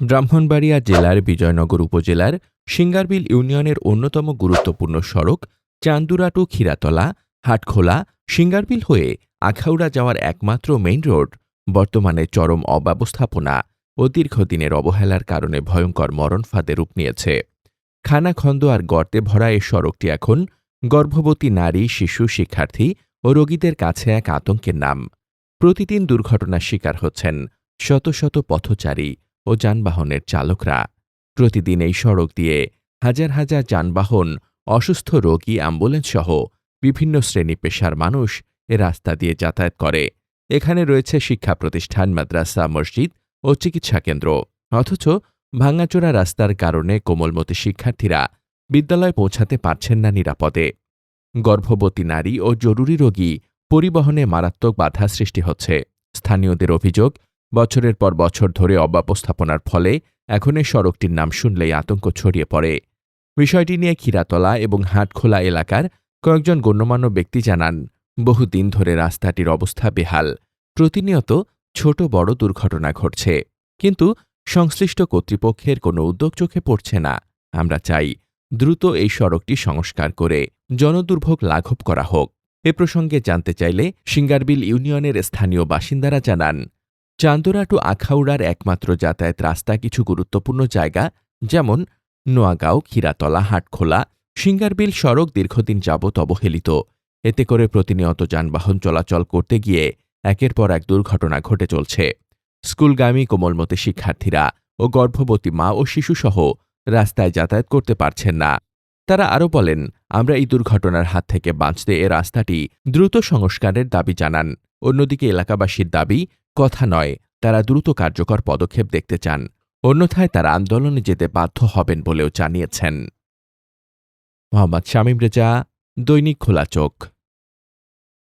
ব্রাহ্মণবাড়িয়া জেলার বিজয়নগর উপজেলার সিঙ্গারবিল ইউনিয়নের অন্যতম গুরুত্বপূর্ণ সড়ক চান্দুরা টু ক্ষীরাতলা হাটখোলা সিঙ্গারবিল হয়ে আখাউড়া যাওয়ার একমাত্র মেইন রোড বর্তমানে চরম অব্যবস্থাপনা ও দীর্ঘদিনের অবহেলার কারণে ভয়ঙ্কর মরণ ফাঁদে রূপ নিয়েছে। খানাখন্দ আর গর্তে ভরা এই সড়কটি এখন গর্ভবতী নারী, শিশু, শিক্ষার্থী ও রোগীদের কাছে এক আতঙ্কের নাম। প্রতিদিন দুর্ঘটনার শিকার হচ্ছেন শত শত পথচারী ও যানবাহনের চালকরা। প্রতিদিন এই সড়ক দিয়ে হাজার হাজার যানবাহন, অসুস্থ রোগী, অ্যাম্বুলেন্স সহ বিভিন্ন শ্রেণী পেশার মানুষ এ রাস্তা দিয়ে যাতায়াত করে। এখানে রয়েছে শিক্ষা প্রতিষ্ঠান, মাদ্রাসা, মসজিদ ও চিকিৎসা কেন্দ্র। অথচ ভাঙাচোরা রাস্তার কারণে কোমলমতি শিক্ষার্থীরা বিদ্যালয়ে পৌঁছাতে পারছেন না নিরাপদে। গর্ভবতী নারী ও জরুরি রোগী পরিবহনে মারাত্মক বাধা সৃষ্টি হচ্ছে। স্থানীয়দের অভিযোগ, বছরের পর বছর ধরে অব্যবস্থাপনার ফলে এখন এই সড়কটির নাম শুনলেই আতঙ্ক ছড়িয়ে পড়ে। বিষয়টি নিয়ে ক্ষীরাতলা এবং হাটখোলা এলাকার কয়েকজন গণ্যমান্য ব্যক্তি জানান, বহুদিন ধরে রাস্তাটির অবস্থা বেহাল। প্রতিনিয়ত ছোট বড় দুর্ঘটনা ঘটছে, কিন্তু সংশ্লিষ্ট কর্তৃপক্ষের কোনো উদ্যোগ চোখে পড়ছে না। আমরা চাই দ্রুত এই সড়কটি সংস্কার করে জনদুর্ভোগ লাঘব করা হোক। এ প্রসঙ্গে জানতে চাইলে সিঙ্গারবিল ইউনিয়নের স্থানীয় বাসিন্দারা জানান, চান্দুরা টু আখাউড়ার একমাত্র যাতায়াত রাস্তা কিছু গুরুত্বপূর্ণ জায়গা যেমন নোয়াগাঁও, ক্ষীরাতলা, হাটখোলা, সিঙ্গারবিল সড়ক দীর্ঘদিন যাবৎ অবহেলিত। এতে করে প্রতিনিয়ত যানবাহন চলাচল করতে গিয়ে একের পর এক দুর্ঘটনা ঘটে চলছে। স্কুলগামী কোমলমতি শিক্ষার্থীরা ও গর্ভবতী মা ও শিশুসহ রাস্তায় যাতায়াত করতে পারছেন না। তারা আরও বলেন, আমরা এই দুর্ঘটনার হাত থেকে বাঁচতে এ রাস্তাটি দ্রুত সংস্কারের দাবি জানান। অন্যদিকে এলাকাবাসীর দাবি কথা নয়, তারা দ্রুত কার্যকর পদক্ষেপ দেখতে চান। অন্যথায় তারা আন্দোলনে যেতে বাধ্য হবেন বলেও জানিয়েছেন। মোহাম্মদ শামীম রেজা, দৈনিক খোলা চোখ।